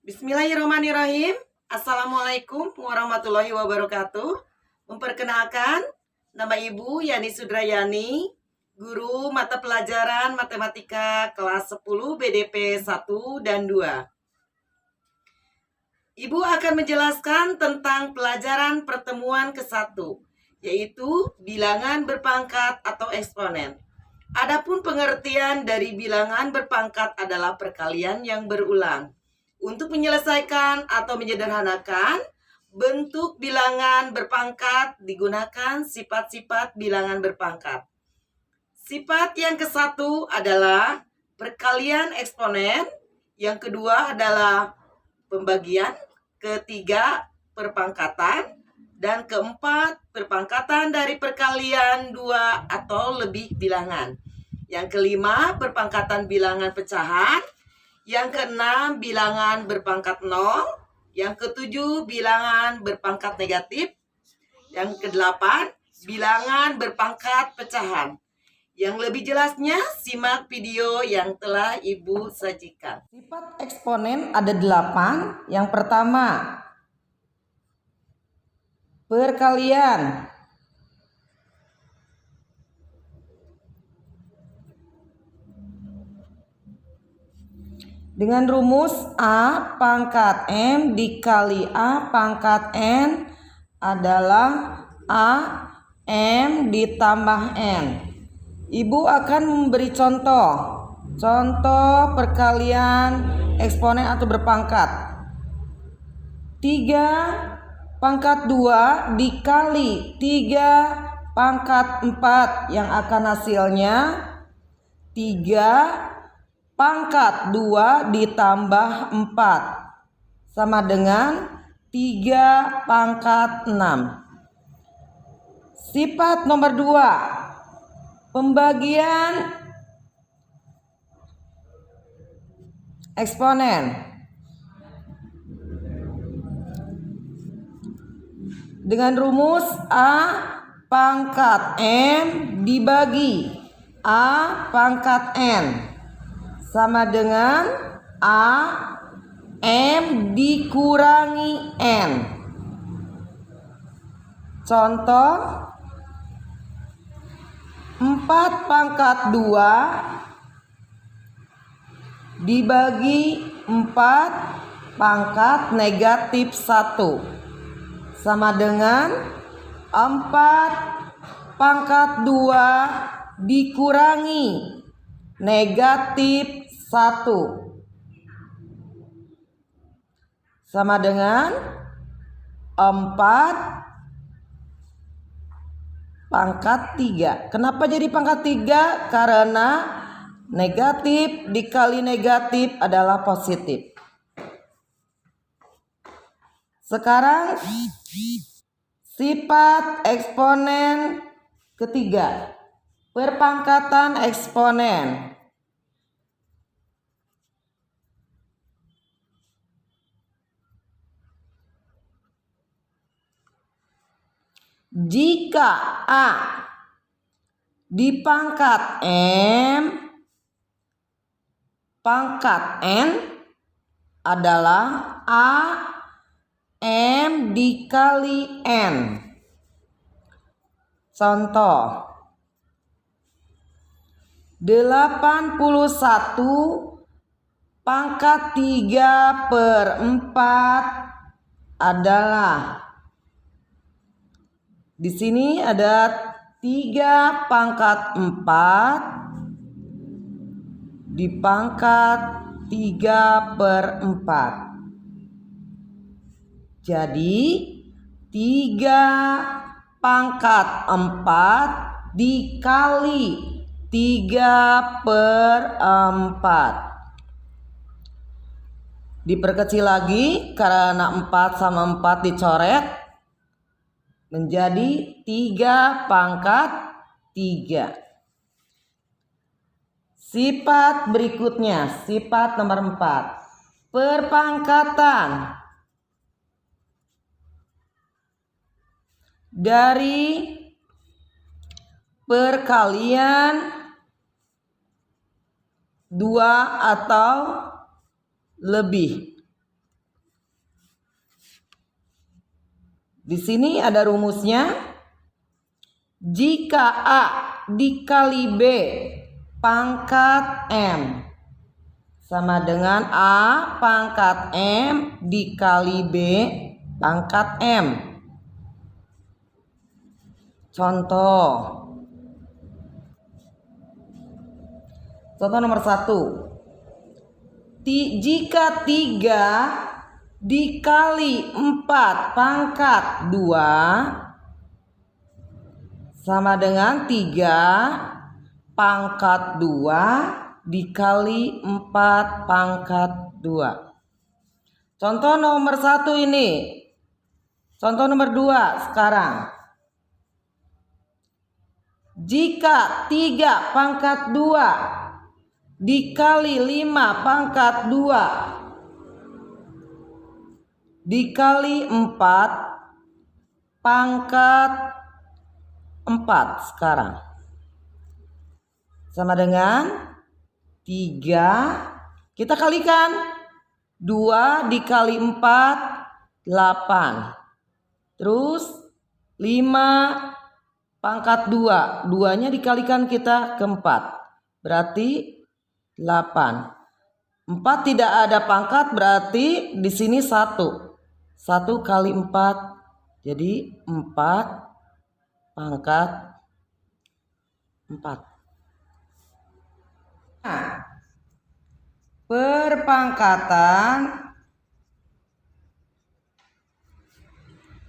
Bismillahirrahmanirrahim. Assalamualaikum warahmatullahi wabarakatuh. Memperkenalkan, nama Ibu Yani Sudrayani, guru mata pelajaran matematika kelas 10 BDP 1 dan 2. Ibu akan menjelaskan tentang pelajaran pertemuan ke-1, yaitu bilangan berpangkat atau eksponen. Adapun pengertian dari bilangan berpangkat adalah perkalian yang berulang. Untuk menyelesaikan atau menyederhanakan bentuk bilangan berpangkat digunakan sifat-sifat bilangan berpangkat. Sifat yang ke-1 adalah perkalian eksponen, yang kedua adalah pembagian, ketiga perpangkatan, dan keempat perpangkatan dari perkalian 2 atau lebih bilangan. Yang kelima perpangkatan bilangan pecahan. Yang keenam, bilangan berpangkat 0. Yang ketujuh, bilangan berpangkat negatif. Yang kedelapan, bilangan berpangkat pecahan. Yang lebih jelasnya, simak video yang telah Ibu sajikan. Sifat eksponen ada 8. Yang pertama, perkalian. Dengan rumus A pangkat M dikali A pangkat N adalah A M ditambah N. Ibu akan memberi contoh perkalian eksponen atau berpangkat. 3 pangkat 2 dikali 3 pangkat 4 yang akan hasilnya 3 pangkat 2 ditambah 4 sama dengan 3 pangkat 6. Sifat nomor 2, pembagian eksponen. Dengan rumus A pangkat M dibagi A pangkat N sama dengan A M dikurangi N. Contoh, 4 pangkat 2 dibagi 4 pangkat negatif 1 sama dengan 4 pangkat 2 dikurangi negatif 1 sama dengan 4 pangkat 3. Kenapa jadi pangkat 3? Karena negatif dikali negatif adalah positif. Sekarang sifat eksponen ketiga, perpangkatan eksponen. Jika A dipangkat M, pangkat N adalah A M dikali N. Contoh, 81 pangkat 3/4 adalah, di sini ada 3 pangkat 4 dipangkat 3/4. Jadi 3 pangkat 4 dikali 3/4. Diperkecil lagi karena 4 sama 4 dicoret menjadi 3 pangkat 3. Sifat berikutnya, sifat nomor 4, perpangkatan. Dari perkalian 2 atau lebih. Di sini ada rumusnya. Jika A dikali B pangkat M sama dengan A pangkat M dikali B pangkat M. Contoh nomor 1. Jika 3 dikali 4 pangkat 2 sama dengan 3 pangkat 2 dikali 4 pangkat 2. Contoh nomor 1 ini. Contoh nomor 2 sekarang. Jika 3 pangkat 2 dikali 5 pangkat 2 dikali 4 pangkat 4 sekarang sama dengan 3. Kita kalikan 2 dikali 4 8. Terus 5 pangkat 2, 2-nya dikalikan kita ke 4, berarti 8. 4 tidak ada pangkat, berarti di sini 1 kali 4, jadi 4 pangkat 4. Nah, perpangkatan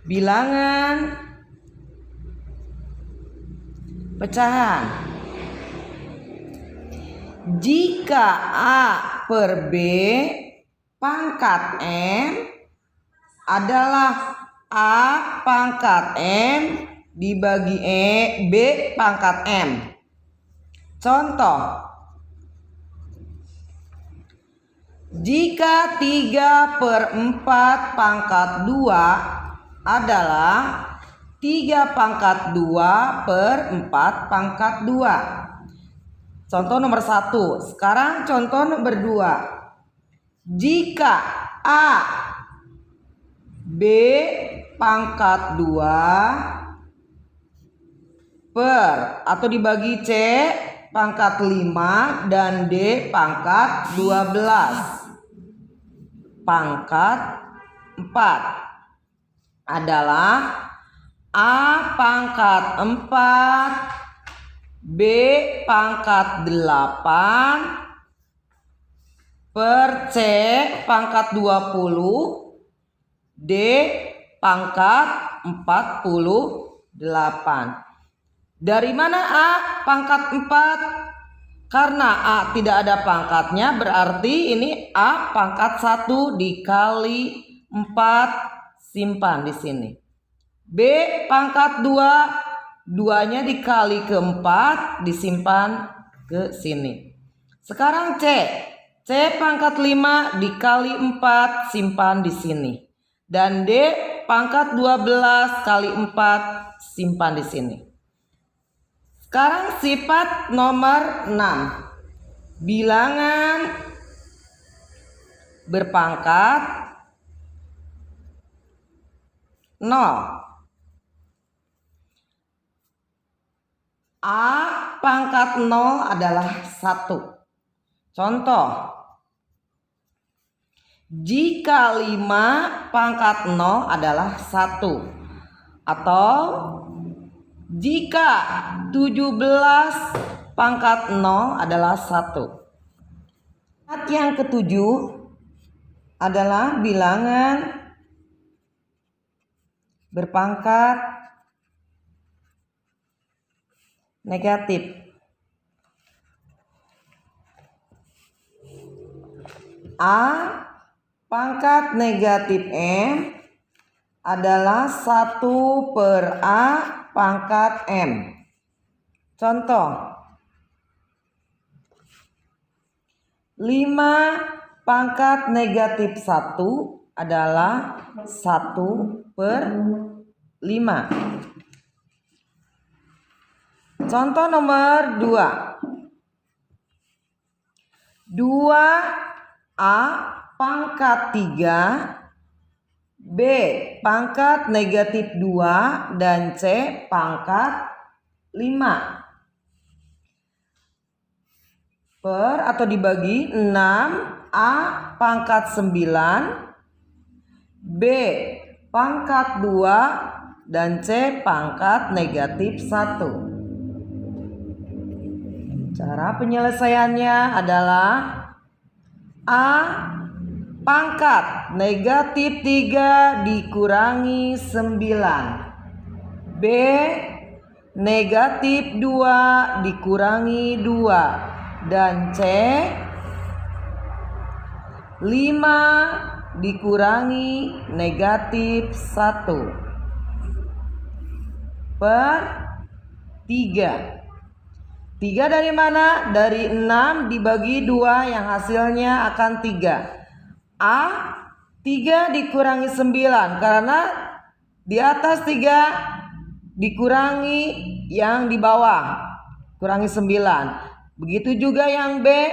bilangan pecahan. Jika A per B pangkat M adalah A pangkat M dibagi B pangkat M. Contoh, jika 3/4 pangkat 2 adalah 3 pangkat 2/4 pangkat 2. Contoh nomor 1. Sekarang contoh nomor 2. Jika A B pangkat 2 per atau dibagi C pangkat 5 dan D pangkat 12 pangkat 4 adalah A pangkat 4 B pangkat 8 per C pangkat 20 D pangkat 48. Dari mana A pangkat 4? Karena A tidak ada pangkatnya, berarti ini A pangkat 1 dikali 4 simpan di sini. B pangkat 2, 2-nya dikali ke 4 disimpan ke sini. Sekarang C pangkat 5 dikali 4 simpan di sini. Dan D pangkat 12 kali 4 simpan di sini. Sekarang sifat nomor 6. Bilangan berpangkat 0. A pangkat 0 adalah 1. Contoh, jika 5 pangkat 0 adalah 1. Atau jika 17 pangkat 0 adalah 1. Yang ketujuh adalah bilangan berpangkat negatif. A pangkat negatif M adalah 1 per A pangkat M. Contoh, 5 pangkat negatif 1 adalah 1 per 5. Contoh nomor 2. 2A pangkat 3 B. Pangkat negatif 2 dan C. Pangkat 5. Per atau dibagi 6. A. Pangkat 9. B. Pangkat 2 dan C. Pangkat negatif 1. Cara penyelesaiannya adalah A. Pangkat negatif 3 dikurangi 9. B. Negatif 2 dikurangi 2. Dan C. 5 dikurangi negatif 1 per 3. 3 dari mana? Dari 6 dibagi 2 yang hasilnya akan 3. A. 3 dikurangi 9 karena di atas 3 dikurangi yang di bawah, kurangi 9. Begitu juga yang B.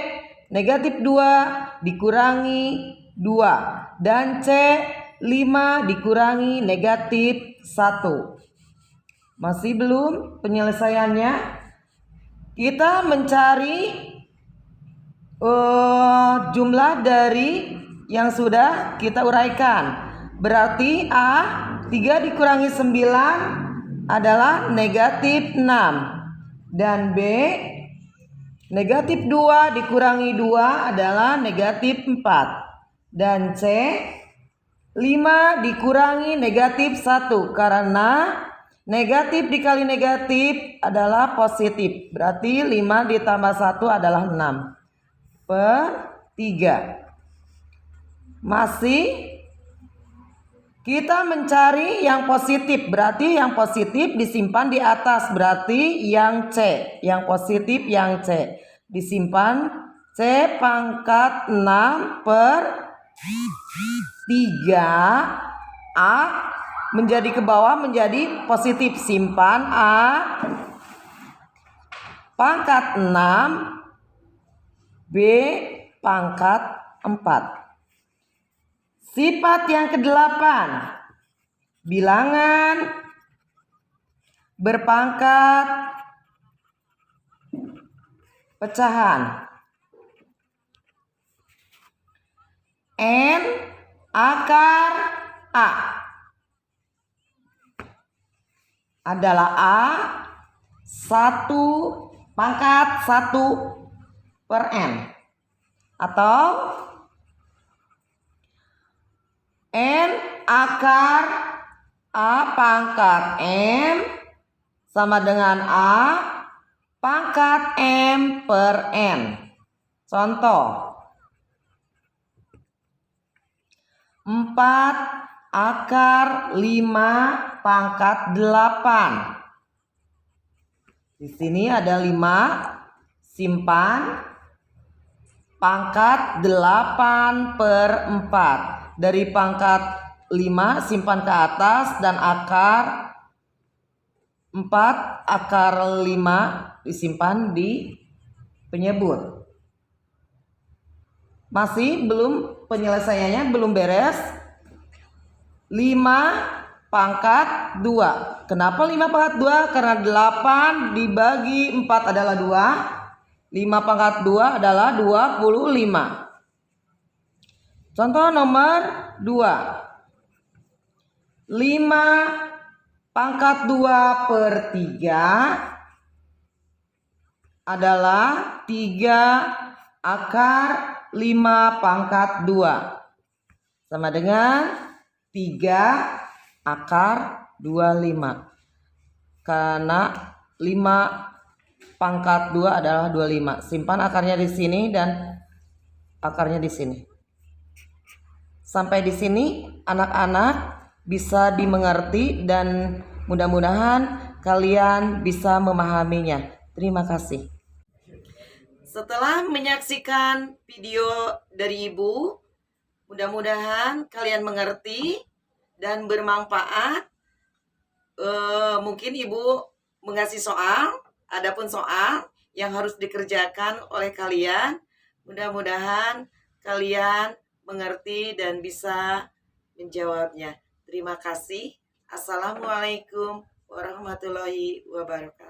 Negatif 2 dikurangi 2. Dan C. 5 dikurangi negatif 1. Masih belum penyelesaiannya? Kita mencari jumlah dari yang sudah kita uraikan. Berarti A. 3 dikurangi 9 adalah negatif 6. Dan B. Negatif 2 dikurangi 2 adalah negatif 4. Dan C. 5 dikurangi negatif 1 karena negatif dikali negatif adalah positif. Berarti 5 ditambah 1 adalah 6 per 3. Masih kita mencari yang positif. Berarti yang positif disimpan di atas. Berarti yang C. Yang positif yang C. Disimpan C pangkat 6 per 3. A menjadi ke bawah menjadi positif. Simpan A pangkat 6. B pangkat 4. Sifat yang ke-8. Bilangan berpangkat pecahan. N akar A adalah A 1 pangkat 1 per N. Atau N akar A pangkat M sama dengan A pangkat M per N. Contoh 4 akar 5 pangkat 8. Di sini ada 5, simpan pangkat 8 per 4. Dari pangkat 5 simpan ke atas dan akar 4 akar 5 disimpan di penyebut. Masih belum penyelesaiannya belum beres. 5 pangkat 2. Kenapa 5 pangkat 2? Karena 8 dibagi 4 adalah 2. 5 pangkat 2 adalah 25. Contoh nomor 2. 5 pangkat 2 per 3 adalah 3 akar 5 pangkat 2. Sama dengan 3 akar 25. Karena 5 pangkat 2 adalah 25. Simpan akarnya di sini dan akarnya di sini. Sampai di sini anak-anak bisa dimengerti dan mudah-mudahan kalian bisa memahaminya. Terima kasih. Setelah menyaksikan video dari Ibu, mudah-mudahan kalian mengerti dan bermanfaat. Mungkin Ibu mengasih soal, adapun soal yang harus dikerjakan oleh kalian. Mudah-mudahan kalian mengerti dan bisa menjawabnya. Terima kasih. Assalamualaikum warahmatullahi wabarakatuh.